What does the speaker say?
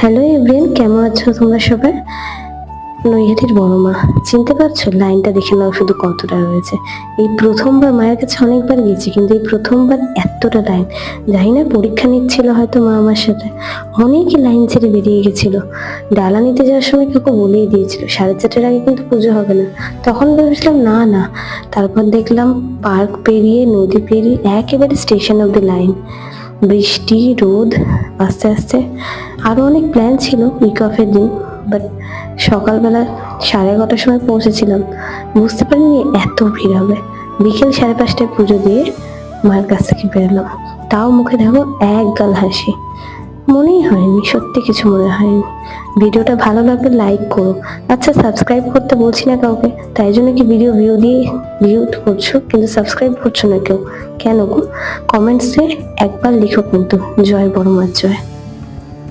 Hello everyone, কেমন আছো তোমরা সবাই? নৈহাটির বড় মা চিনতে পারছো? লাইনটা দেখে নাও শুধু কতটা রয়েছে। এই প্রথমবার মায়ের কাছে অনেকবার গেছি, কিন্তু এই প্রথমবার এতটা লাইন। জানি না পরীক্ষা নিচ্ছিল হয়তো মা আমার সাথে। অনেকে লাইন ছেড়ে বেরিয়ে গেছিল। ডালা নিতে যাওয়ার সময় কাউকে বলেই দিয়েছিল 4:30 আগে কিন্তু পুজো হবে না। তখন ভেবেছিলাম না না, তারপর দেখলাম পার্ক পেরিয়ে নদী পেরিয়ে একেবারে স্টেশন অব্দি লাইন। বৃষ্টি রোদ আস্তে আস্তে আরো অনেক প্ল্যান ছিল উইক অফের দিন, বাট সকালবেলা 11:30 সময় পৌঁছেছিলাম। বুঝতে পারিনি এত ভিড় হবে। বিকেল 5:30টায় পুজো দিয়ে মায়ের কাছ থেকে বেরোলাম, তাও মুখে দেখো এক গাল হাসি। মনেই হয়নি, সত্যি কিছু মনে হয়নি। ভিডিওটা ভালো লাগলে লাইক করো। আচ্ছা, সাবস্ক্রাইব করতে বলছি না কাউকে, তাই জন্য কি ভিউ করছো কিন্তু সাবস্ক্রাইব করছো না কেউ? কেন গো? কমেন্টসে একবার লিখো কিন্তু, জয় বড় মার জয়।